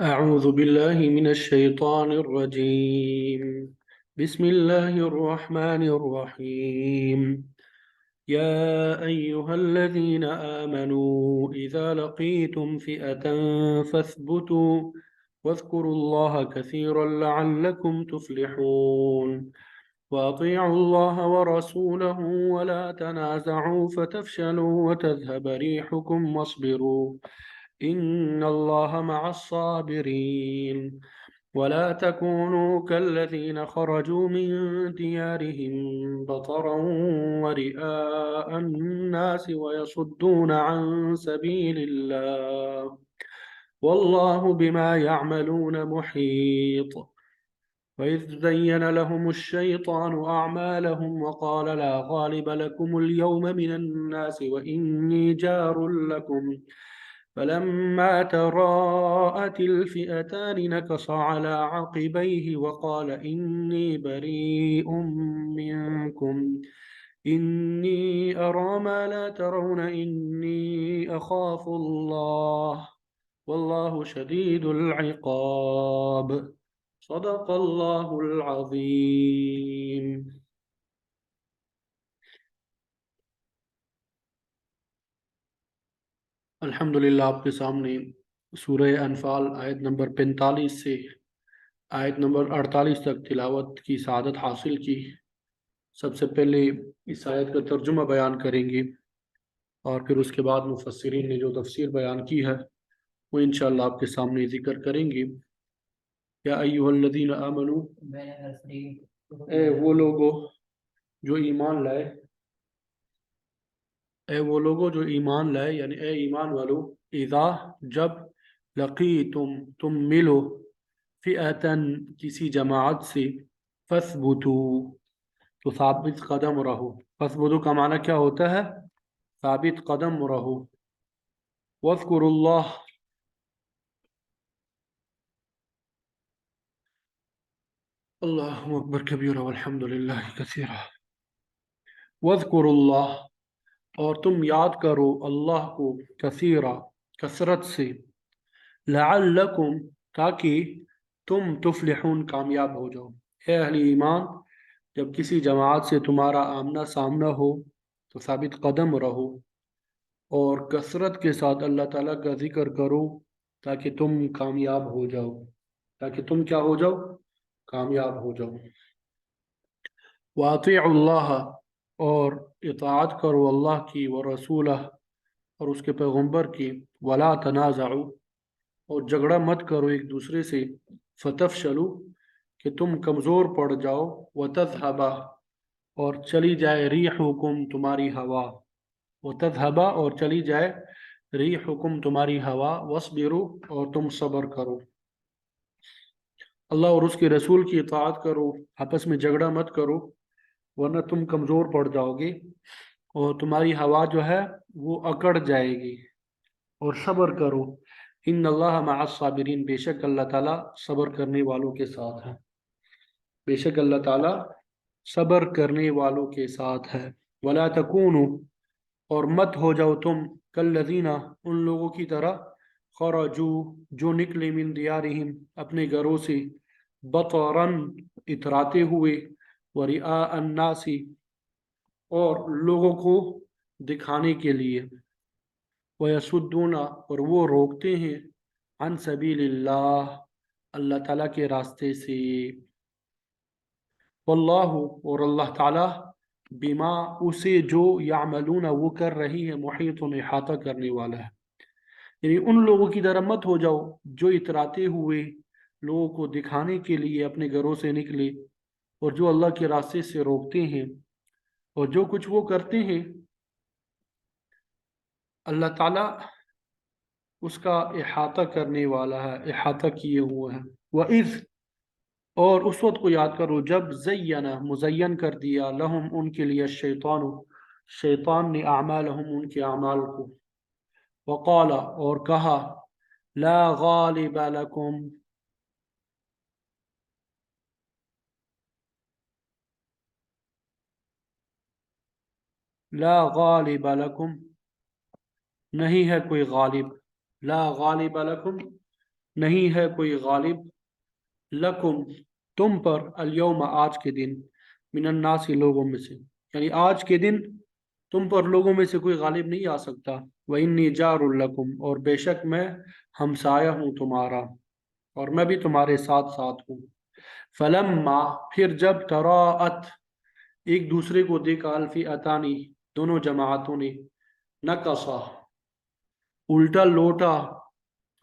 أعوذ بالله من الشيطان الرجيم. بسم الله الرحمن الرحيم. يا أيها الذين آمنوا إذا لقيتم فئة فاثبتوا واذكروا الله كثيرا لعلكم تفلحون. وأطيعوا الله ورسوله ولا تنازعوا فتفشلوا وتذهب ريحكم واصبروا إن الله مع الصابرين. ولا تكونوا كالذين خرجوا من ديارهم بطرا ورئاء الناس ويصدون عن سبيل الله والله بما يعملون محيط. وإذ زين لهم الشيطان أعمالهم وقال لا غالب لكم اليوم من الناس وإني جار لكم فلما تراءت الفئتان نكص على عقبيه وقال إني بريء منكم إني أرى ما لا ترون إني أخاف الله والله شديد العقاب. صدق الله العظيم. الحمدللہ آپ کے سامنے سورہ انفال آیت نمبر 45 سے آیت نمبر 48 تک تلاوت کی سعادت حاصل کی۔ سب سے پہلے اس آیت کا ترجمہ بیان کریں گے اور پھر اس کے بعد مفسرین نے جو تفسیر بیان کی ہے وہ انشاءاللہ آپ کے سامنے ذکر کریں گے۔ یا ایہا الذین آمنو، اے وہ لوگو جو ایمان لائے، یعنی اے ایمان والو، اذا جب، لقیتم تم ملو، فئتن کسی جماعت سے، فثبتو تو ثابت قدم رہو۔ فثبتو کا معنی کیا ہوتا ہے؟ ثابت قدم رہو۔ واذکروا اللہ، اللہ اکبر کبیرہ والحمد للہ کثیرہ۔ واذکروا اللہ، اور تم یاد کرو اللہ کو، کثیرہ کثرت سے، لعلکم تاکہ تم تفلحون کامیاب ہو جاؤ۔ اے اہل ایمان، جب کسی جماعت سے تمہارا آمنا سامنا ہو تو ثابت قدم رہو اور کثرت کے ساتھ اللہ تعالیٰ کا ذکر کرو تاکہ تم کامیاب ہو جاؤ، تاکہ تم کیا ہو جاؤ؟ کامیاب ہو جاؤ۔ وَأَطِيعُوا اللَّهَ، اور اطاعت کرو اللہ کی، ورسولہ اور اس کے پیغمبر کی، وَلَا تَنَازَعُوا اور جھگڑا مت کرو ایک دوسرے سے، فَتَفْشَلُوا کہ تم کمزور پڑ جاؤ، وَتَذْهَبَ اور چلی جائے، رِيحُكُمْ تمہاری ہوا، وَتَذْهَبَ اور چلی جائے، رِيحُكُمْ تمہاری ہوا، وَاصْبِرُوا اور تم صبر کرو۔ اللہ اور اس کے رسول کی اطاعت کرو، آپس میں جھگڑا مت کرو ورنہ تم کمزور پڑ جاؤ گے اور تمہاری ہوا جو ہے وہ اکڑ جائے گی، اور صبر کرو۔ ان اللہ مع الصابرین، بے شک اللہ تعالیٰ صبر کرنے والوں کے ساتھ ہے، بے شک اللہ تعالیٰ صبر کرنے والوں کے ساتھ ہے۔ ولا تکونوا اور مت ہو جاؤ تم، کالذین ان لوگوں کی طرح، خرجو جو نکلے، من دیارہم اپنے گھروں سے، بطرن اتراتے ہوئے، ورئاء الناس اور لوگوں کو دکھانے کے لیے، ویصدون اور وہ روکتے ہیں، عن سبیل اللہ اللہ تعالیٰ کے راستے سے، واللہ اور اللہ تعالیٰ، بما اسے جو، یعملون وہ کر رہی ہے، محیط احاطہ کرنے والا ہے۔ یعنی ان لوگوں کی طرح مت ہو جاؤ جو اتراتے ہوئے لوگوں کو دکھانے کے لیے اپنے گھروں سے نکلے اور جو اللہ کے راستے سے روکتے ہیں، اور جو کچھ وہ کرتے ہیں اللہ تعالیٰ اس کا احاطہ کرنے والا ہے، احاطہ کیے ہوئے ہیں۔ وَإِذْ اور اس وقت کو یاد کرو جب، زینہ مزین کر دیا، لہم ان کے لیے، الشیطان شیطان نے، اعمالہم ان کے اعمال کو، وقال اور کہا، لا غالب لکم لا غالب لکم نہیں ہے کوئی غالب، لا غالب لکم نہیں ہے کوئی غالب لکم تم پر الیوم آج کے دن من الناس لوگوں میں سے، یعنی آج کے دن تم پر لوگوں میں سے کوئی غالب نہیں آ سکتا۔ وَإِنِّي جَارٌ لَكُمْ، اور بے شک میں ہمسایہ ہوں تمہارا، اور میں بھی تمہارے ساتھ ساتھ ہوں۔ فلما، پھر جب تراءت، ایک دوسرے کو دیکھا، الفی اتانی، دونوں جماعتوں نے، نکصا، الٹا لوٹا،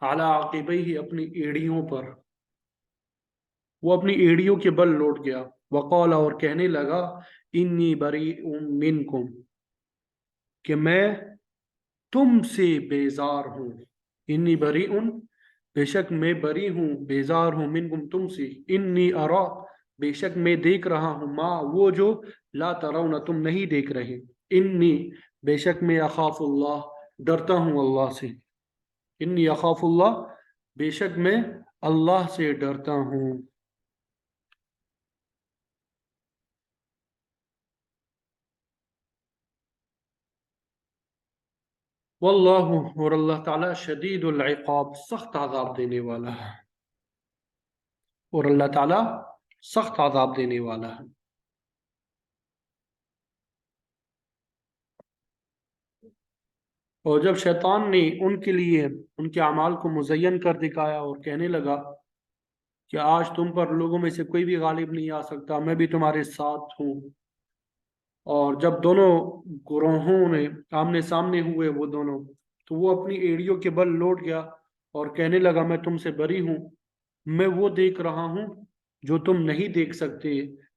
علی عقبیہ، اپنی ایڑیوں پر، وہ اپنی ایڑیوں کے بل لوٹ گیا۔ وقال، اور کہنے لگا، انی بریء منکم، کہ میں تم سے بیزار ہوں۔ انی بریء، بے شک میں بری ہوں، بیزار ہوں، منکم تم سے، انی ارا، بے شک میں دیکھ رہا ہوں، ما وہ جو لا ترون تم نہیں دیکھ رہے، انی بے شک میں اخاف اللہ ڈرتا ہوں اللہ سے، انی اخاف اللہ بے شک میں اللہ سے ڈرتا ہوں۔ واللہ، اور اللہ تعالیٰ شدید العقاب، سخت عذاب دینے والا ہے، اور اللہ تعالیٰ سخت عذاب دینے والا ہے۔ اور جب شیطان نے ان کے لیے ان کے اعمال کو مزین کر دکھایا اور کہنے لگا کہ آج تم پر لوگوں میں سے کوئی بھی غالب نہیں آ سکتا، میں بھی تمہارے ساتھ ہوں، اور جب دونوں گروہوں نے آمنے سامنے ہوئے وہ دونوں، تو وہ اپنی ایڑیوں کے بل لوٹ گیا اور کہنے لگا، میں تم سے بری ہوں، میں وہ دیکھ رہا ہوں جو تم نہیں دیکھ سکتے،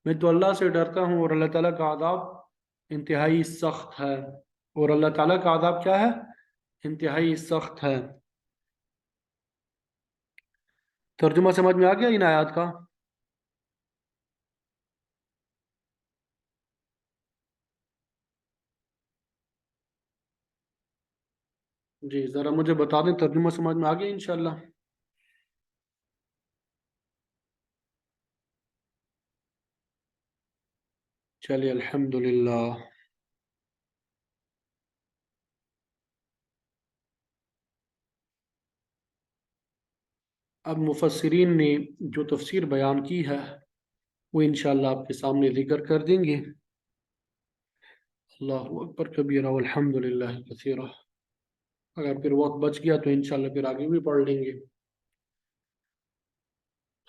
میں تو اللہ سے ڈرتا ہوں، اور اللہ تعالیٰ کا عذاب انتہائی سخت ہے، اور اللہ تعالیٰ کا عذاب کیا ہے؟ انتہائی سخت ہے۔ ترجمہ سمجھ میں آ گیا ان آیات کا؟ جی ذرا مجھے بتا دیں، ترجمہ سمجھ میں آ گیا انشاءاللہ؟ چلیے الحمدللہ۔ اب مفسرین نے جو تفسیر بیان کی ہے وہ انشاءاللہ آپ کے سامنے ذکر کر دیں گے۔ اللہ اکبر کبیرہ والحمد للہ کثیرہ، اگر پھر وقت بچ گیا تو انشاءاللہ پھر آگے بھی پڑھ لیں گے۔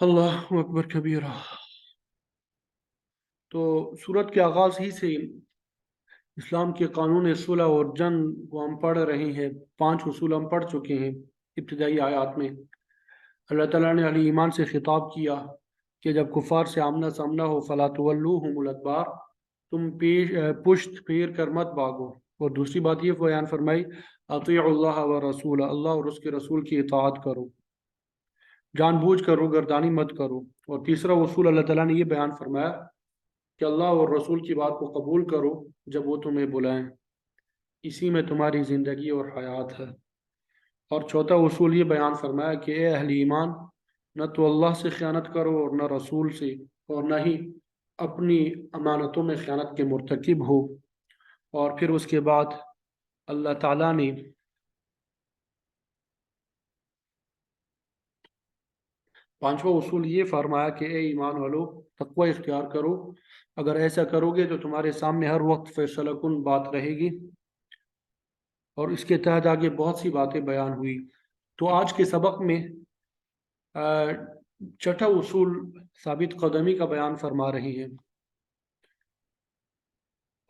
اللہ اکبر کبیرہ۔ تو سورت کے آغاز ہی سے اسلام کے قانون صلح اور جنگ کو ہم پڑھ رہے ہیں، 5 اصول ہم پڑھ چکے ہیں ابتدائی آیات میں۔ اللہ تعالیٰ نے اہل ایمان سے خطاب کیا کہ جب کفار سے آمنا سامنا ہو، فلا تولوہم الادبار، تم پشت پھیر کر مت بھاگو۔ اور دوسری بات یہ بیان فرمائی، اطیعوا اللہ و رسول، اللہ اور اس کے رسول کی اطاعت کرو، جان بوجھ کر روگردانی مت کرو۔ اور تیسرا اصول اللہ تعالیٰ نے یہ بیان فرمایا کہ اللہ اور رسول کی بات کو قبول کرو جب وہ تمہیں بلائیں، اسی میں تمہاری زندگی اور حیات ہے۔ اور چوتھا اصول یہ بیان فرمایا کہ اے اہل ایمان، نہ تو اللہ سے خیانت کرو اور نہ رسول سے، اور نہ ہی اپنی امانتوں میں خیانت کے مرتکب ہو۔ اور پھر اس کے بعد اللہ تعالیٰ نے 5واں اصول یہ فرمایا کہ اے ایمان والو، تقوی اختیار کرو، اگر ایسا کرو گے تو تمہارے سامنے ہر وقت فیصلہ کن بات رہے گی۔ اور اس کے تحت آگے بہت سی باتیں بیان ہوئی۔ تو آج کے سبق میں چھٹا اصول ثابت قدمی کا بیان فرما رہے ہیں،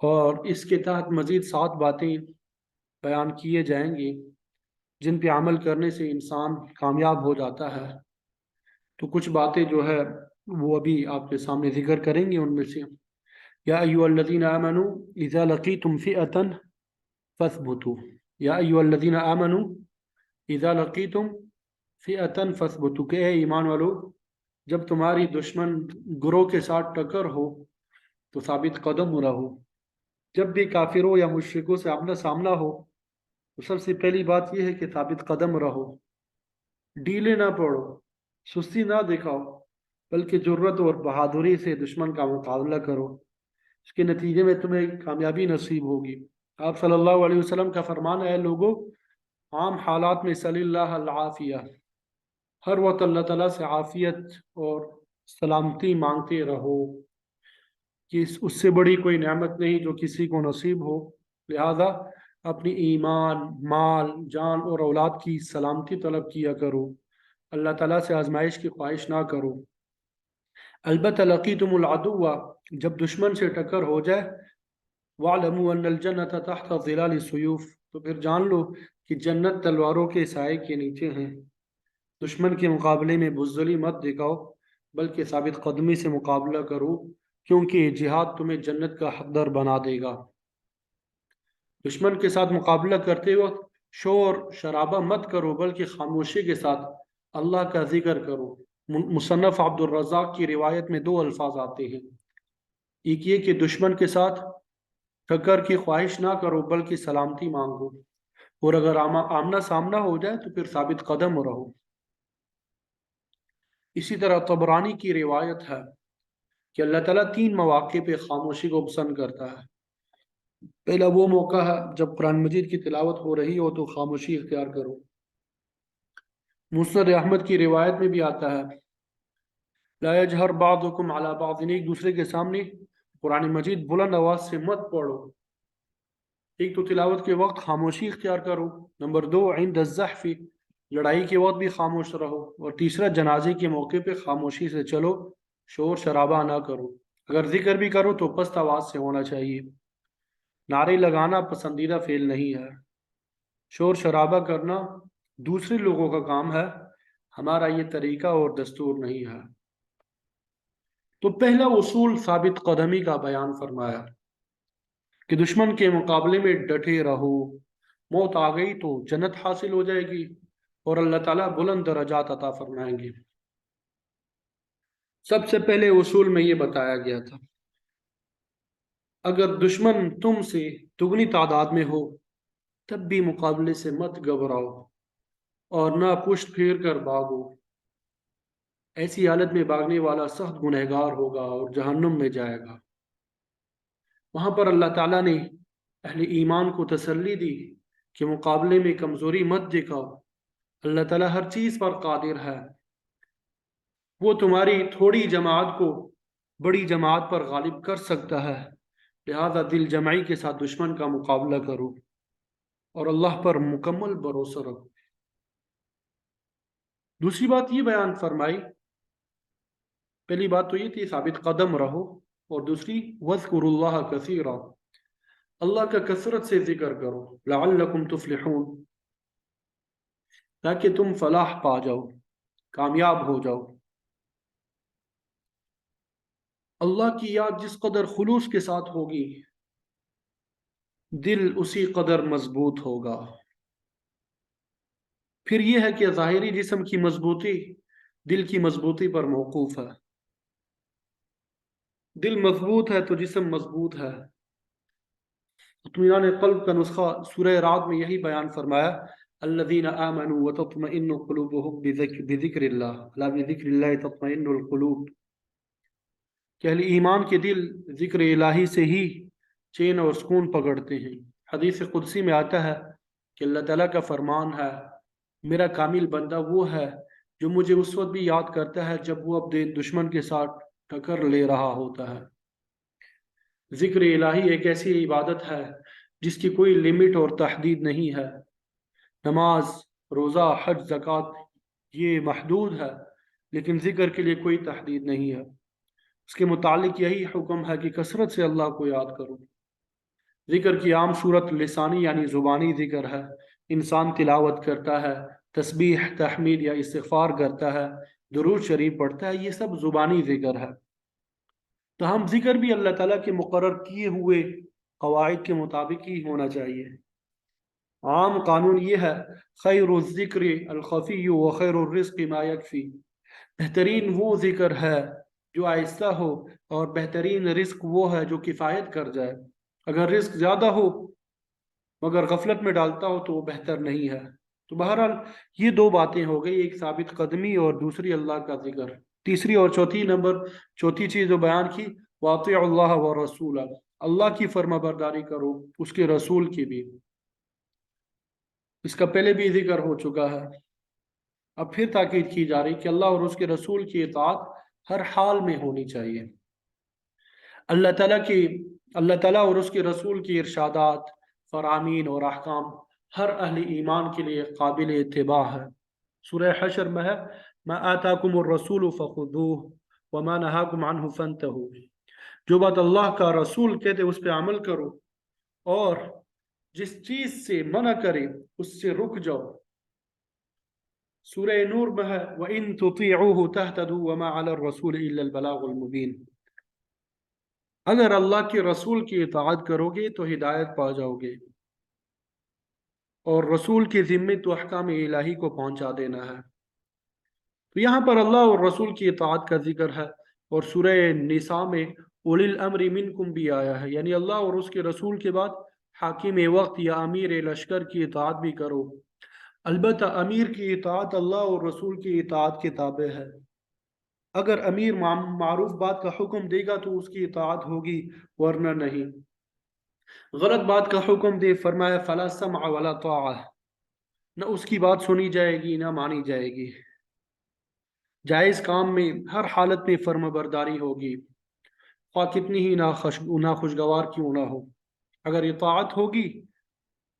اور اس کے تحت مزید 7 باتیں بیان کیے جائیں گے جن پہ عمل کرنے سے انسان کامیاب ہو جاتا ہے۔ تو کچھ باتیں جو ہے وہ ابھی آپ کے سامنے ذکر کریں گے۔ ان میں سے، یا ایھا الذین آمنوا اذا لقیتم فئۃ فاثبتوا، یا ایھا الذین آمنوا اذا لقیتم فئۃ فاثبتوا، کہ اے ایمان والو، جب تمہاری دشمن گروہ کے ساتھ ٹکر ہو تو ثابت قدم رہو۔ جب بھی کافروں یا مشرکوں سے آمنا سامنا ہو تو سب سے پہلی بات یہ ہے کہ ثابت قدم رہو، ڈیلے نہ پڑو، سستی نہ دکھاؤ، بلکہ جرت اور بہادری سے دشمن کا مقابلہ کرو، اس کے نتیجے میں تمہیں کامیابی نصیب ہوگی۔ آپ صلی اللہ علیہ وسلم کا فرمان ہے، لوگوں، عام حالات میں صلی اللہ العافیہ، ہر وقت اللہ تعالیٰ سے عافیت اور سلامتی مانگتے رہو کہ اس سے بڑی کوئی نعمت نہیں جو کسی کو نصیب ہو. لہذا اپنی ایمان، مال، جان اور اولاد کی سلامتی طلب کیا کرو. اللہ تعالیٰ سے آزمائش کی خواہش نہ کرو. البتہ لقیتم العدو، جب دشمن سے ٹکر ہو جائے، وَاعْلَمُوا أَنَّ الْجَنَّةَ تَحْتَ ظِلَالِ السُّيُوفِ، تو پھر جان لو کہ جنت تلواروں کے سائے کے نیچے ہیں. دشمن کے مقابلے میں بزدلی مت دکھاؤ بلکہ ثابت قدمی سے مقابلہ کرو، کیونکہ جہاد تمہیں جنت کا حقدار بنا دے گا. دشمن کے ساتھ مقابلہ کرتے وقت شور شرابہ مت کرو بلکہ خاموشی کے ساتھ اللہ کا ذکر کرو. مصنف عبد الرزاق کی روایت میں دو الفاظ آتے ہیں. ایک یہ کہ دشمن کے ساتھ ٹکر کی خواہش نہ کرو بلکہ سلامتی مانگو، اور اگر آمنا سامنا ہو جائے تو پھر ثابت قدم رہو. اسی طرح طبرانی کی روایت ہے کہ اللہ تعالیٰ 3 مواقع پہ خاموشی کو پسند کرتا ہے. پہلا وہ موقع ہے جب قرآن مجید کی تلاوت ہو رہی ہو تو خاموشی اختیار کرو. مسند احمد کی روایت میں بھی آتا ہے لا یجہر بعضکم علی بعض، ایک دوسرے کے سامنے قرآن مجید بلند آواز سے مت پڑھو. ایک تو تلاوت کے وقت خاموشی اختیار کرو. نمبر 2 عند الزحف، لڑائی کے وقت بھی خاموش رہو. اور تیسرا جنازے کے موقع پہ خاموشی سے چلو، شور شرابہ نہ کرو. اگر ذکر بھی کرو تو پست آواز سے ہونا چاہیے. نعرے لگانا پسندیدہ فعل نہیں ہے. شور شرابہ کرنا دوسرے لوگوں کا کام ہے، ہمارا یہ طریقہ اور دستور نہیں ہے. تو پہلا اصول ثابت قدمی کا بیان فرمایا کہ دشمن کے مقابلے میں ڈٹے رہو. موت آ گئی تو جنت حاصل ہو جائے گی اور اللہ تعالیٰ بلند درجات عطا فرمائیں گے. سب سے پہلے اصول میں یہ بتایا گیا تھا اگر دشمن تم سے دگنی تعداد میں ہو تب بھی مقابلے سے مت گھبراؤ اور نہ پشت پھیر کر بھاگو. ایسی حالت میں بھاگنے والا سخت گنہگار ہوگا اور جہنم میں جائے گا. وہاں پر اللہ تعالیٰ نے اہل ایمان کو تسلی دی کہ مقابلے میں کمزوری مت دکھاؤ. اللہ تعالیٰ ہر چیز پر قادر ہے. وہ تمہاری تھوڑی جماعت کو بڑی جماعت پر غالب کر سکتا ہے. لہذا دل جمعی کے ساتھ دشمن کا مقابلہ کرو اور اللہ پر مکمل بھروسہ رکھو. دوسری بات یہ بیان فرمائی، پہلی بات تو یہ تھی ثابت قدم رہو، اور دوسری وَاذْكُرُوا اللَّهَ كَثِيرًا، اللہ کا کثرت سے ذکر کرو. لَعَلَّكُمْ تُفْلِحُونَ، تاکہ تم فلاح پا جاؤ، کامیاب ہو جاؤ. اللہ کی یاد جس قدر خلوص کے ساتھ ہوگی دل اسی قدر مضبوط ہوگا. پھر یہ ہے کہ ظاہری جسم کی مضبوطی دل کی مضبوطی پر موقوف ہے. دل مضبوط ہے تو جسم مضبوط ہے. اطمینان قلب کا نسخہ سورہ رعد میں یہی بیان فرمایا الذین آمنوا وتطمئن قلوبهم بذکر اللہ، الا بذکر اللہ تطمئن القلوب، کہ اہل ایمان کے دل ذکر الہی سے ہی چین اور سکون پکڑتے ہیں. حدیث قدسی میں آتا ہے کہ اللہ تعالیٰ کا فرمان ہے میرا کامل بندہ وہ ہے جو مجھے اس وقت بھی یاد کرتا ہے جب وہ اپنے دشمن کے ساتھ ٹکر لے رہا ہوتا ہے. ذکر الہی ایک ایسی عبادت ہے جس کی کوئی لمٹ اور تحدید نہیں ہے. نماز، روزہ، حج، زکوٰۃ یہ محدود ہے، لیکن ذکر کے لیے کوئی تحدید نہیں ہے. اس کے متعلق یہی حکم ہے کہ کثرت سے اللہ کو یاد کرو. ذکر کی عام صورت لسانی یعنی زبانی ذکر ہے. انسان تلاوت کرتا ہے، تسبیح، تحمید یا استغفار کرتا ہے، درود شریف پڑھتا ہے، یہ سب زبانی ذکر ہے. تو ہم ذکر بھی اللہ تعالیٰ کے مقرر کیے ہوئے قواعد کے مطابق ہی ہونا چاہیے. عام قانون یہ ہے خیر الذکر الخفی و خیر الرزق ما یکفی، بہترین وہ ذکر ہے جو آہستہ ہو اور بہترین رزق وہ ہے جو کفایت کر جائے. اگر رزق زیادہ ہو مگر غفلت میں ڈالتا ہو تو وہ بہتر نہیں ہے. تو بہرحال یہ دو باتیں ہو گئی، ایک ثابت قدمی اور دوسری اللہ کا ذکر. تیسری اور چوتھی چیز جو بیان کی وَاطِيعُوا اللَّهَ وَرَسُولَهُ، اللہ کی فرما برداری کرو، اس کے رسول کی بھی. اس کا پہلے بھی ذکر ہو چکا ہے. اب پھر تاکید کی جا رہی کہ اللہ اور اس کے رسول کی اطاعت ہر حال میں ہونی چاہیے۔ اللہ تعالیٰ کی اللہ تعالیٰ اور اس کے رسول کی ارشادات، فرامین اور احکام ہر اہل ایمان کے لیے قابل اتباع ہے۔ سورہ حشر میں ہے ما آتاکم الرسول فخذوہ وما نہاکم عنہ فانتہوا، جو بات اللہ کا رسول کہتے اس پہ عمل کرو، اور جس چیز سے منع کرے اس سے رک جاؤ۔ سورہ نور میں ہے وَإِن تُطِيعُوهُ تَهْتَدُوا وَمَا عَلَى الرَّسُولِ إِلَّا الْبَلَاغُ الْمُبِينُ، اگر اللہ کے رسول کی اطاعت کرو گے تو ہدایت پا جاؤ گے، اور رسول کے ذمے تو احکام الہی کو پہنچا دینا ہے۔ تو یہاں پر اللہ اور رسول کی اطاعت کا ذکر ہے، اور سورہ نساء میں اولی الامر منکم بھی آیا ہے، یعنی اللہ اور اس کے رسول کے بعد حاکم وقت یا امیر لشکر کی اطاعت بھی کرو۔ البتہ امیر کی اطاعت اللہ اور رسول کی اطاعت کے تابع ہے۔ اگر امیر معروف بات کا حکم دے گا تو اس کی اطاعت ہوگی، ورنہ نہیں۔ غلط بات کا حکم دے، فرمایا فلا سمع ولا طاعہ، نہ اس کی بات سنی جائے گی نہ مانی جائے گی۔ جائز کام میں ہر حالت میں فرما برداری ہوگی، خواہ کتنی ہی ناخوشگوار کیوں نہ ہو۔ اگر اطاعت ہوگی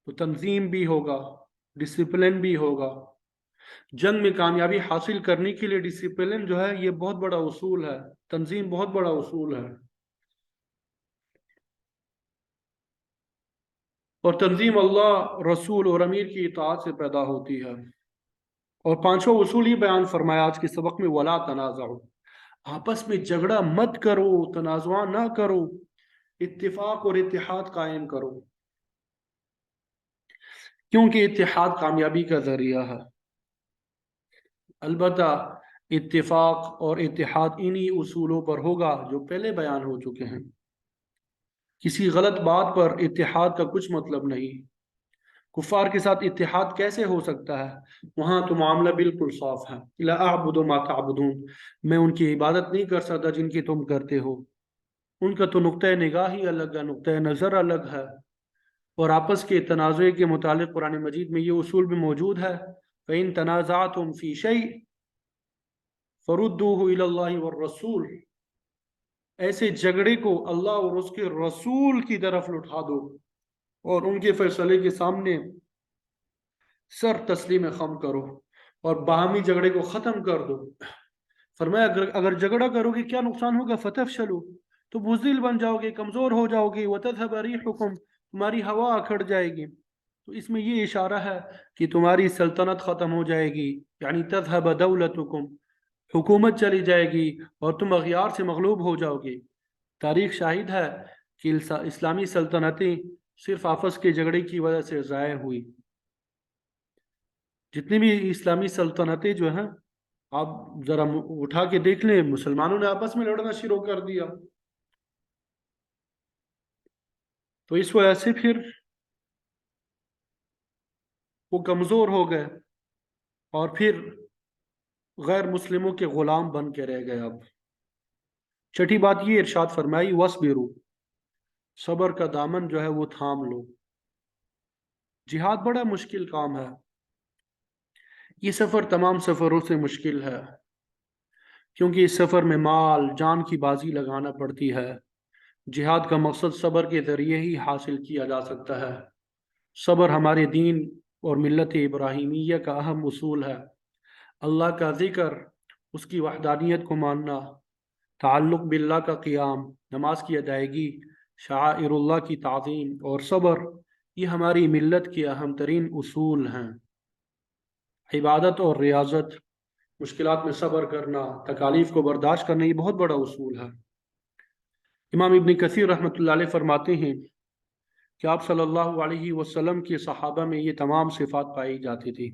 تو تنظیم بھی ہوگا، ڈسپلن بھی ہوگا۔ جنگ میں کامیابی حاصل کرنے کے لیے ڈسپلن جو ہے یہ بہت بڑا اصول ہے، تنظیم بہت بڑا اصول ہے، اور تنظیم اللہ، رسول اور امیر کی اطاعت سے پیدا ہوتی ہے۔ اور پانچوں اصول ہی بیان فرمایا آج کے سبق میں، ولا تنازعوا، آپس میں جھگڑا مت کرو، تنازع نہ کرو، اتفاق اور اتحاد قائم کرو، کیونکہ اتحاد کامیابی کا ذریعہ ہے۔ البتہ اتفاق اور اتحاد انہی اصولوں پر ہوگا جو پہلے بیان ہو چکے ہیں۔ کسی غلط بات پر اتحاد کا کچھ مطلب نہیں۔ کفار کے ساتھ اتحاد کیسے ہو سکتا ہے؟ وہاں تو معاملہ بالکل صاف ہے، لا اعبد ما تعبدون، میں ان کی عبادت نہیں کر سکتا جن کی تم کرتے ہو۔ ان کا تو نقطۂ نگاہ ہی الگ ہے، نقطۂ نظر الگ ہے۔ اور آپس کے تنازع کے متعلق قرآن مجید میں یہ اصول بھی موجود ہے، فَإِن تَنَازَعْتُمْ فِي شَيْءٍ فَرُدُّوهُ إِلَى اللَّهِ وَالرَّسُولِ، ایسے جھگڑے کو اللہ اور اس کے رسول کی طرف لوٹا دو، اور ان کے فیصلے کے سامنے سر تسلیم خم کرو، اور باہمی جھگڑے کو ختم کر دو۔ فرمایا اگر جھگڑا کرو گے کیا نقصان ہوگا؟ فَتَفْشَلُوا، تو بزدل بن جاؤ گے، کمزور ہو جاؤ گے، وَتَذْهَبَ رِيحُكُمْ، تمہاری ہوا اکھڑ جائے گی۔ تو اس میں یہ اشارہ ہے کہ تمہاری سلطنت ختم ہو جائے گی، یعنی تذهب دولتکم، حکومت چلی جائے گی، اور تم اغیار سے مغلوب ہو جاؤ گے۔ تاریخ شاہد ہے کہ اسلامی سلطنتیں صرف آپس کے جھگڑے کی وجہ سے ضائع ہوئی۔ جتنی بھی اسلامی سلطنتیں جو ہیں، آپ ذرا اٹھا کے دیکھ لیں، مسلمانوں نے آپس میں لڑنا شروع کر دیا، تو اس وجہ سے پھر وہ کمزور ہو گئے، اور پھر غیر مسلموں کے غلام بن کے رہ گئے۔ اب چھٹی بات یہ ارشاد فرمائی وَاصْبِرُوا، صبر کا دامن جو ہے وہ تھام لو۔ جہاد بڑا مشکل کام ہے، یہ سفر تمام سفروں سے مشکل ہے، کیونکہ اس سفر میں مال جان کی بازی لگانا پڑتی ہے۔ جہاد کا مقصد صبر کے ذریعے ہی حاصل کیا جا سکتا ہے۔ صبر ہمارے دین اور ملت ابراہیمیہ کا اہم اصول ہے۔ اللہ کا ذکر، اس کی وحدانیت کو ماننا، تعلق باللہ کا قیام، نماز کی ادائیگی، شعائر اللہ کی تعظیم اور صبر، یہ ہماری ملت کے اہم ترین اصول ہیں۔ عبادت اور ریاضت، مشکلات میں صبر کرنا، تکالیف کو برداشت کرنا، یہ بہت بڑا اصول ہے۔ امام ابن کثیر رحمۃ اللہ علیہ فرماتے ہیں کہ آپ صلی اللہ علیہ وسلم کے صحابہ میں یہ تمام صفات پائی جاتی تھی۔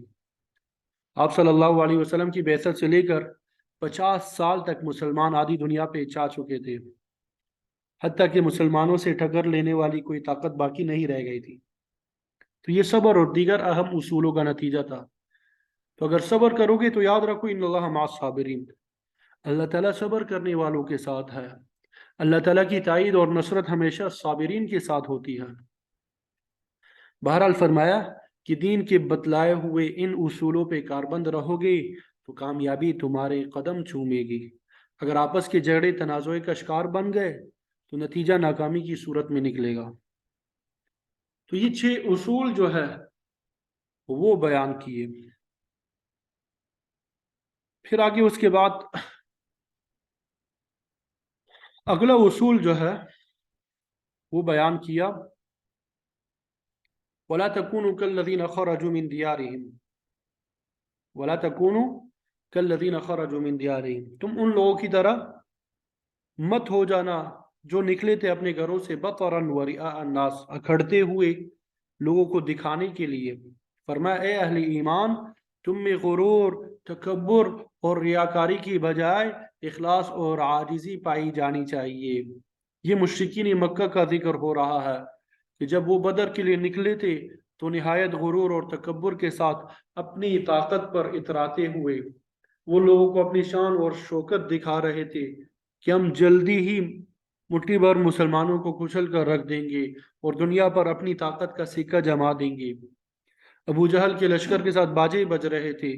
آپ صلی اللہ علیہ وسلم کی بعثت سے لے کر 50 سال تک مسلمان آدھی دنیا پہ چھا چکے تھے، حتیٰ کہ مسلمانوں سے ٹکر لینے والی کوئی طاقت باقی نہیں رہ گئی تھی۔ تو یہ صبر اور دیگر اہم اصولوں کا نتیجہ تھا۔ تو اگر صبر کرو گے تو یاد رکھو ان اللہ مع الصابرین، اللہ تعالیٰ صبر کرنے والوں کے ساتھ ہے۔ اللہ تعالیٰ کی تائید اور نصرت ہمیشہ صابرین کے ساتھ ہوتی ہے۔ بہرحال فرمایا کہ دین کے بتلائے ہوئے ان اصولوں پہ کاربند رہو گے تو کامیابی تمہارے قدم چومے گی۔ اگر آپس کے جھگڑے تنازع کا شکار بن گئے تو نتیجہ ناکامی کی صورت میں نکلے گا۔ تو یہ 6 اصول جو ہے وہ بیان کیے۔ پھر آگے اس کے بعد اگلا اصول جو ہے وہ بیان کیا، وَلَا تَكُونُوا كَالَّذِينَ خَرَجُوا مِن دِيَارِهِمْ وَلَا تَكُونُوا كَالَّذِينَ خَرَجُوا مِن دِيَارِهِمْ، تم ان لوگوں کی طرح مت ہو جانا جو نکلے تھے اپنے گھروں سے بطرا ورئاء الناس، اکھڑتے ہوئے لوگوں کو دکھانے کے لیے۔ فرمایا اے اہل ایمان، تم میں غرور، تکبر اور ریاکاری کی بجائے اخلاص اور عاجزی پائی جانی چاہیے۔ یہ مشرکین مکہ کا ذکر ہو رہا ہے کہ جب وہ بدر کے لیے نکلے تھے تو نہایت غرور اور تکبر کے ساتھ اپنی طاقت پر اتراتے ہوئے وہ لوگوں کو اپنی شان اور شوکت دکھا رہے تھے کہ ہم جلدی ہی مٹھی بھر مسلمانوں کو کچل کر رکھ دیں گے اور دنیا پر اپنی طاقت کا سکہ جما دیں گے۔ ابو جہل کے لشکر کے ساتھ باجے بج رہے تھے،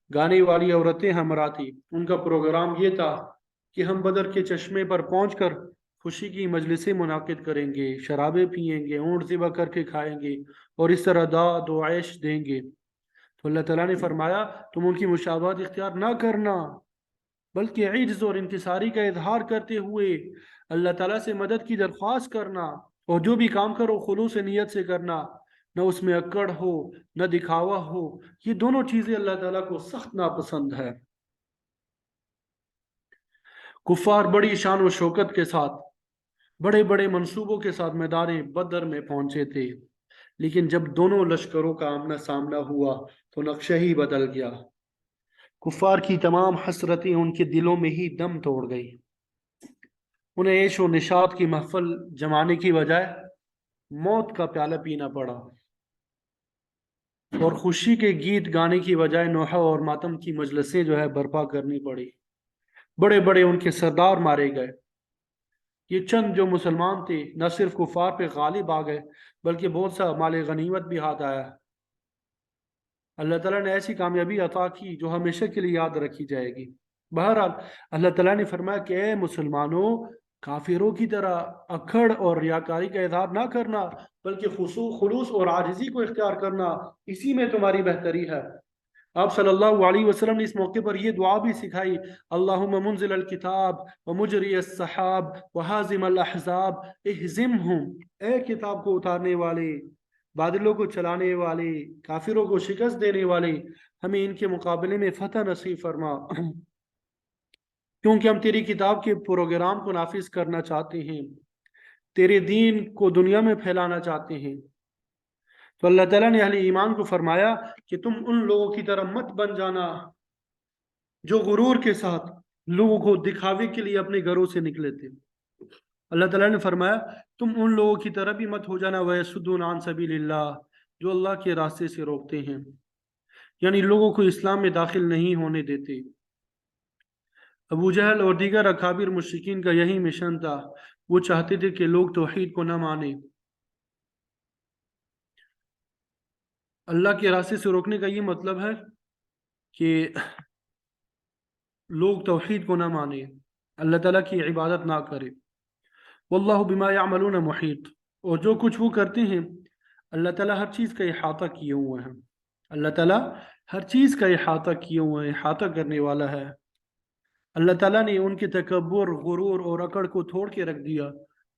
گانے والی عورتیں ہمراہ تھی۔ ان کا پروگرام یہ تھا کہ ہم بدر کے چشمے پر پہنچ کر خوشی کی مجلسیں منعقد کریں گے، شرابیں پئیں گے، اونٹ ذبح کر کے کھائیں گے اور اس طرح داد و عیش دیں گے۔ تو اللہ تعالیٰ نے فرمایا تم ان کی مشابہت اختیار نہ کرنا، بلکہ عجز اور انکساری کا اظہار کرتے ہوئے اللہ تعالیٰ سے مدد کی درخواست کرنا، اور جو بھی کام کرو خلوص نیت سے کرنا، نہ اس میں اکڑ ہو نہ دکھاوا ہو۔ یہ دونوں چیزیں اللہ تعالیٰ کو سخت ناپسند ہے۔ کفار بڑی شان و شوکت کے ساتھ بڑے بڑے منصوبوں کے ساتھ میدان بدر میں پہنچے تھے، لیکن جب دونوں لشکروں کا آمنا سامنا ہوا تو نقشہ ہی بدل گیا۔ کفار کی تمام حسرتیں ان کے دلوں میں ہی دم توڑ گئی۔ انہیں عیش و نشاط کی محفل جمانے کی بجائے موت کا پیالہ پینا پڑا، اور خوشی کے گیت گانے کی بجائے نوحہ اور ماتم کی مجلسیں جو ہے برپا کرنی پڑی۔ بڑے بڑے ان کے سردار مارے گئے۔ یہ چند جو مسلمان تھے نہ صرف کفار پہ غالب آ گئے بلکہ بہت سا مال غنیمت بھی ہاتھ آیا۔ اللہ تعالیٰ نے ایسی کامیابی عطا کی جو ہمیشہ کے لیے یاد رکھی جائے گی۔ بہرحال اللہ تعالیٰ نے فرمایا کہ اے مسلمانوں، کافروں کی طرح اکھڑ اور ریاکاری کا اظہار نہ کرنا، بلکہ خلوص اور عاجزی کو اختیار کرنا، اسی میں تمہاری بہتری ہے۔ آپ صلی اللہ علیہ وسلم نے اس موقع پر یہ دعا بھی سکھائی، اللہم منزل الکتاب ومجری السحاب وحازم الاحزاب اہزمہم، اے کتاب کو اتارنے والے، بادلوں کو چلانے والے، کافروں کو شکست دینے والے، ہمیں ان کے مقابلے میں فتح نصیب فرما، کیونکہ ہم تیری کتاب کے پروگرام کو نافذ کرنا چاہتے ہیں، تیرے دین کو دنیا میں پھیلانا چاہتے ہیں۔ تو اللہ تعالیٰ نے اہل ایمان کو فرمایا کہ تم ان لوگوں کی طرح مت بن جانا جو غرور کے ساتھ لوگوں کو دکھاوے کے لیے اپنے گھروں سے نکلے تھے۔ اللہ تعالیٰ نے فرمایا تم ان لوگوں کی طرح بھی مت ہو جانا وَيَصُدُّونَ عَن سَبِيلِ اللَّهِ، جو اللہ کے راستے سے روکتے ہیں، یعنی لوگوں کو اسلام میں داخل نہیں ہونے دیتے۔ ابو جہل اور دیگر اکابر مشرکین کا یہی مشن تھا، وہ چاہتے تھے کہ لوگ توحید کو نہ مانیں۔ اللہ کے راستے سے روکنے کا یہ مطلب ہے کہ لوگ توحید کو نہ مانیں، اللہ تعالیٰ کی عبادت نہ کریں۔ واللہ بما یعملون محیط، اور جو کچھ وہ کرتے ہیں اللہ تعالیٰ ہر چیز کا احاطہ کیے ہوئے ہیں۔ اللہ تعالیٰ ہر چیز کا احاطہ کیے ہوئے ہیں، احاطہ کرنے والا ہے۔ اللہ تعالیٰ نے ان کے تکبر، غرور اور اکڑ کو توڑ کے رکھ دیا،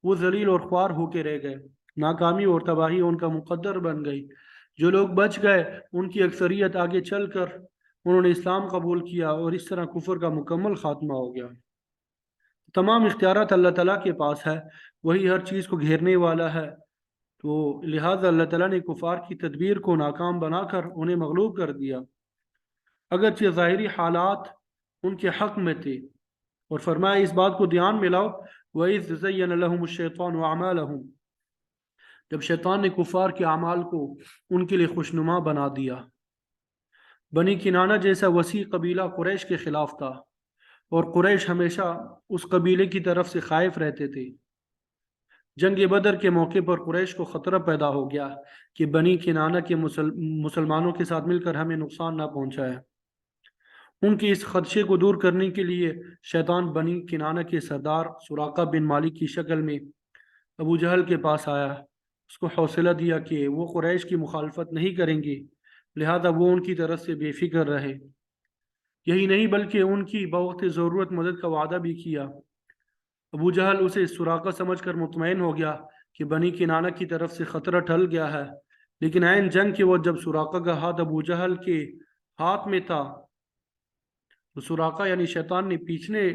وہ ذلیل اور خوار ہو کے رہ گئے، ناکامی اور تباہی ان کا مقدر بن گئی۔ جو لوگ بچ گئے ان کی اکثریت آگے چل کر انہوں نے اسلام قبول کیا، اور اس طرح کفر کا مکمل خاتمہ ہو گیا۔ تمام اختیارات اللہ تعالیٰ کے پاس ہے، وہی ہر چیز کو گھیرنے والا ہے، تو لہٰذا اللہ تعالیٰ نے کفار کی تدبیر کو ناکام بنا کر انہیں مغلوب کر دیا، اگرچہ ظاہری حالات ان کے حق میں تھے۔ اور فرمایا اس بات کو دھیان میں لاؤ وَإِذْ زَيَّنَ لَهُمُ الشَّيْطَانُ أَعْمَالَهُمْ، جب شیطان نے کفار کے اعمال کو ان کے لیے خوشنما بنا دیا۔ بنی کنانہ جیسا وسیع قبیلہ قریش کے خلاف تھا، اور قریش ہمیشہ اس قبیلے کی طرف سے خائف رہتے تھے۔ جنگ بدر کے موقع پر قریش کو خطرہ پیدا ہو گیا کہ بنی کنانہ کے مسلمانوں کے ساتھ مل کر ہمیں نقصان نہ پہنچائے۔ ان کی اس خدشے کو دور کرنے کے لیے شیطان بنی کنانہ کے سردار سراقہ بن مالک کی شکل میں ابو جہل کے پاس آیا، اس کو حوصلہ دیا کہ وہ قریش کی مخالفت نہیں کریں گے، لہذا وہ ان کی طرف سے بے فکر رہے۔ یہی نہیں بلکہ ان کی بوقت ضرورت مدد کا وعدہ بھی کیا۔ ابو جہل اسے سراقہ سمجھ کر مطمئن ہو گیا کہ بنی کنانہ کی طرف سے خطرہ ٹل گیا ہے، لیکن عین جنگ کے وقت جب سراقہ کا ہاتھ ابو جہل کے ہاتھ میں تھا تو سراقہ یعنی شیطان نے پیچھے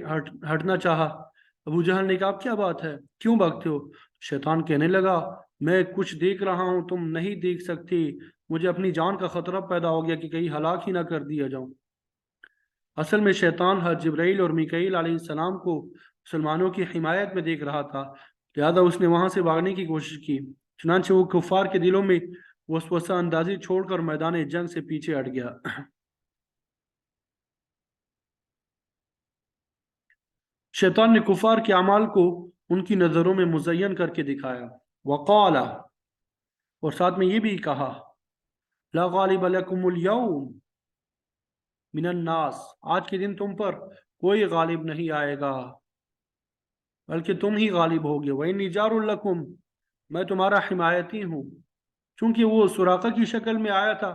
ہٹنا چاہا۔ ابو جہل نے کہا کیا بات ہے، کیوں بھاگتے ہو؟ شیطان کہنے لگا میں کچھ دیکھ رہا ہوں تم نہیں دیکھ سکتے، مجھے اپنی جان کا خطرہ پیدا ہو گیا کہ کہیں ہلاک ہی نہ کر دیا جاؤں۔ اصل میں شیطان حضرت جبرائیل اور میکائیل علیہ السلام کو مسلمانوں کی حمایت میں دیکھ رہا تھا، لہذا اس نے وہاں سے بھاگنے کی کوشش کی، چنانچہ وہ کفار کے دلوں میں وسوسہ اندازی چھوڑ کر میدان جنگ سے پیچھے ہٹ گیا۔ شیطان نے کفار کے اعمال کو ان کی نظروں میں مزین کر کے دکھایا، وقال، اور ساتھ میں یہ بھی کہا، لا غالب لکم اليوم من الناس، آج کے دن تم پر کوئی غالب نہیں آئے گا بلکہ تم ہی غالب ہوگے، وَإِنِّي جَارٌ لَكُمْ، میں تمہارا حمایتی ہوں۔ چونکہ وہ سراقہ کی شکل میں آیا تھا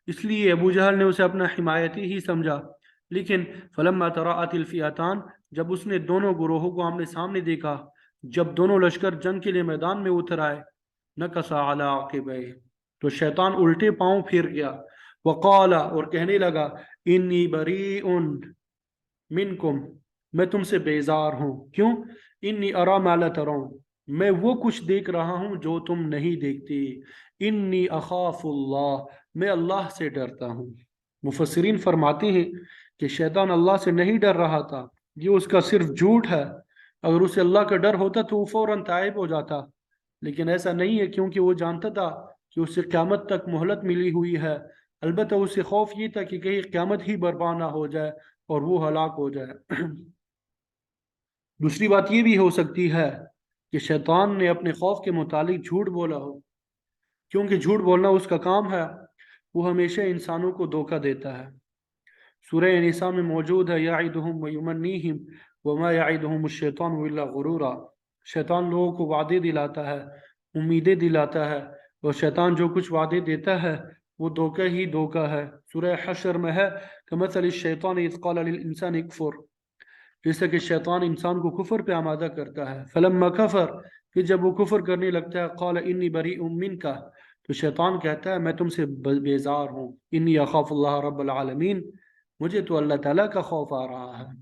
اس لیے ابو جہل نے اسے اپنا حمایتی ہی سمجھا، لیکن فلما تراءت الفئتان، جب اس نے دونوں گروہوں کو آمنے سامنے دیکھا، جب دونوں لشکر جنگ کے لیے میدان میں اتر آئے، نکص علی عقبیہ، تو شیطان الٹے پاؤں پھر گیا، وقال، اور کہنے لگا، انی بریء منکم، میں تم سے بیزار ہوں، کیوں؟ انی ارا ما لا ترون، میں وہ کچھ دیکھ رہا ہوں جو تم نہیں دیکھتے، انی اخاف اللہ، میں اللہ سے ڈرتا ہوں۔ مفسرین فرماتے ہیں کہ شیطان اللہ سے نہیں ڈر رہا تھا، یہ اس کا صرف جھوٹ ہے، اگر اسے اللہ کا ڈر ہوتا تو وہ فوراً تائب ہو جاتا، لیکن ایسا نہیں ہے، کیونکہ وہ جانتا تھا کہ اسے قیامت تک مہلت ملی ہوئی ہے، البتہ اسے خوف یہ تھا کہ کہیں قیامت ہی برپا نہ ہو جائے اور وہ ہلاک ہو جائے۔ دوسری بات یہ بھی ہو سکتی ہے کہ شیطان نے اپنے خوف کے متعلق جھوٹ بولا ہو، کیونکہ جھوٹ بولنا اس کا کام ہے، وہ ہمیشہ انسانوں کو دھوکہ دیتا ہے۔ سورہ نساء میں موجود ہے، یعدہم ویمنیہم وما یعدہم الشیطان الا غرورا، شیطان لوگوں کو وعدے دلاتا ہے، امیدیں دلاتا ہے، اور شیطان جو کچھ وعدے دیتا ہے وہ دھوکہ ہی دھوکہ ہے۔ سورہ حشر میں ہے کمثل الشیطان اذ قال للانسان اکفر، جیسا کہ شیطان انسان کو کفر پہ آمادہ کرتا ہے، فلما کفر، پھر جب وہ کفر کرنے لگتا ہے، قال انی بریء منک، تو شیطان کہتا ہے میں تم سے بیزار ہوں، انی اخاف اللہ رب العالمین، مجھے تو اللہ تعالیٰ کا خوف آ رہا ہے۔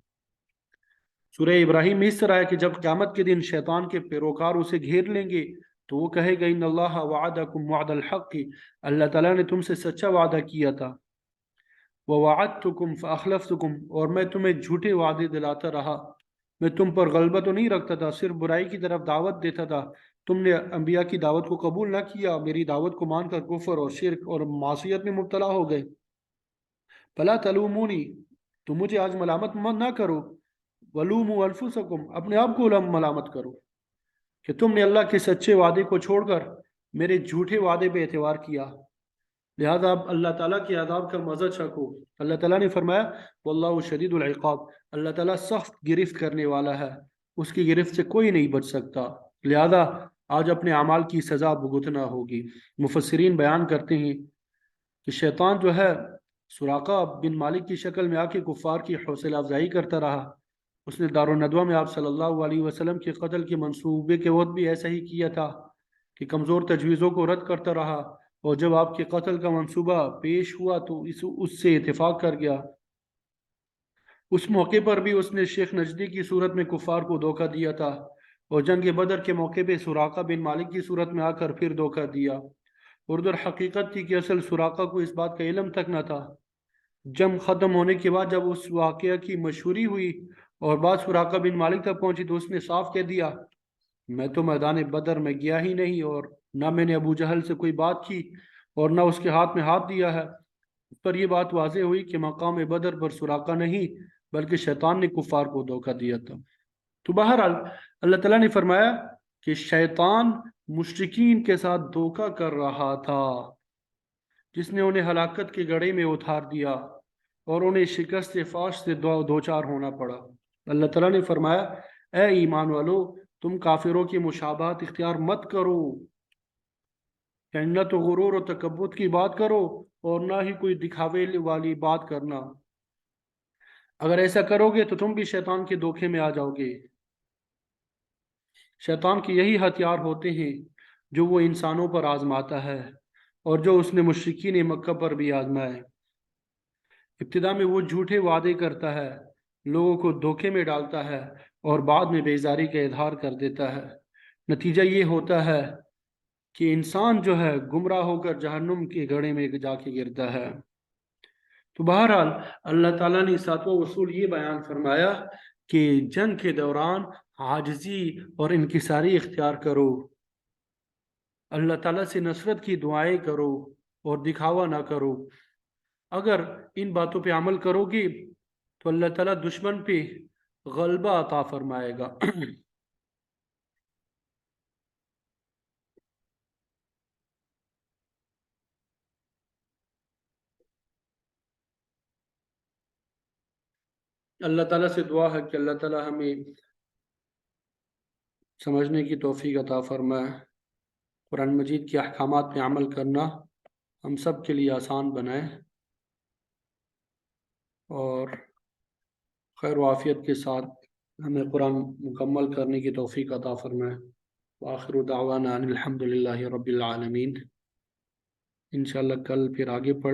سورہ ابراہیم میں اس طرح ہے کہ جب قیامت کے دن شیطان کے پیروکار اسے گھیر لیں گے تو وہ کہے گا ان اللہ وعدکم وعد الحق، اللہ تعالیٰ نے تم سے سچا وعدہ کیا تھا، وَوَعَدْتُكُمْ فَأَخْلَفْتُكُمْ، اور میں تمہیں جھوٹے وعدے دلاتا رہا، میں تم پر غلبہ تو نہیں رکھتا تھا، صرف برائی کی طرف دعوت دیتا تھا، تم نے انبیاء کی دعوت کو قبول نہ کیا، میری دعوت کو مان کر کفر اور شرک اور معصیت میں مبتلا ہو گئے۔ فَلَا تَلُومُونِي، تم مجھے آج ملامت نہ کرو، وَلُومُوا أَنفُسَكُمْ، اپنے آپ کو ملامت کرو کہ تم نے اللہ کے سچے وعدے کو چھوڑ کر میرے جھوٹے وعدے پہ اعتبار کیا، لہذا اب اللہ تعالیٰ کے عذاب کا مزہ چکھو۔ اللہ تعالیٰ نے فرمایا واللہ شدید العقاب، اللہ تعالیٰ سخت گرفت کرنے والا ہے، اس کی گرفت سے کوئی نہیں بچ سکتا، لہذا آج اپنے اعمال کی سزا بھگتنا ہوگی۔ مفسرین بیان کرتے ہیں کہ شیطان جو ہے سراقہ بن مالک کی شکل میں آ کے کفار کی حوصلہ افزائی کرتا رہا، اس نے دارالندوہ میں آپ صلی اللہ علیہ وسلم کے قتل کے منصوبے کے وقت بھی ایسا ہی کیا تھا کہ کمزور تجویزوں کو رد کرتا رہا، اور جب آپ کے قتل کا منصوبہ پیش ہوا تو اس سے اتفاق کر گیا۔ اس موقع پر بھی اس نے شیخ نجدی کی صورت میں کفار کو دھوکہ دیا تھا، اور جنگ بدر کے موقع پہ سراقہ بن مالک کی صورت میں آ کر پھر دھوکہ دیا، اور ادھر حقیقت تھی کہ اصل سراقہ کو اس بات کا علم تک نہ تھا۔ جنگ ختم ہونے کے بعد جب اس واقعہ کی مشہوری ہوئی اور بات سراقہ بن مالک تک پہنچی تو اس نے صاف کہہ دیا میں تو میدان بدر میں گیا ہی نہیں، اور نہ میں نے ابو جہل سے کوئی بات کی اور نہ اس کے ہاتھ میں ہاتھ دیا ہے۔ اس پر یہ بات واضح ہوئی کہ مقام بدر پر سراقہ نہیں بلکہ شیطان نے کفار کو دھوکہ دیا تھا۔ تو بہرحال اللہ تعالیٰ نے فرمایا کہ شیطان مشرکین کے ساتھ دھوکہ کر رہا تھا، جس نے انہیں ہلاکت کے گڑھے میں اتار دیا اور انہیں شکست فاش سے دوچار ہونا پڑا۔ اللہ تعالیٰ نے فرمایا اے ایمان والو، تم کافروں کی مشابہت اختیار مت کرو، یعنی نہ تو غرور و تکبر کی بات کرو اور نہ ہی کوئی دکھاوے والی بات کرنا۔ اگر ایسا کرو گے تو تم بھی شیطان کے دھوکے میں آ جاؤ گے۔ شیطان کے یہی ہتھیار ہوتے ہیں جو وہ انسانوں پر آزماتا ہے، اور جو اس نے مشرکین مکہ پر بھی آزمائے۔ ابتدا میں وہ جھوٹے وعدے کرتا ہے، لوگوں کو دھوکے میں ڈالتا ہے اور بعد میں بیزاری کا اظہار کر دیتا ہے۔ نتیجہ یہ ہوتا ہے کہ انسان جو ہے گمراہ ہو کر جہنم کے گڑھے میں جا کے گرتا ہے۔ تو بہرحال اللہ تعالیٰ نے ساتواں اصول یہ بیان فرمایا کہ جنگ کے دوران عاجزی اور انکساری اختیار کرو، اللہ تعالیٰ سے نصرت کی دعائیں کرو اور دکھاوا نہ کرو۔ اگر ان باتوں پہ عمل کرو گی تو اللہ تعالیٰ دشمن پہ غلبہ عطا فرمائے گا۔ اللہ تعالیٰ سے دعا ہے کہ اللہ تعالیٰ ہمیں سمجھنے کی توفیق عطا فرمائے، قرآن مجید کے احکامات پہ عمل کرنا ہم سب کے لیے آسان بنائے، اور خیر و عافیت کے ساتھ ہمیں قرآن مکمل کرنے کی توفیق عطا فرمائے۔ وآخر دعوانا ان الحمد للہ رب العالمین۔ انشاءاللہ کل پھر آگے پڑھ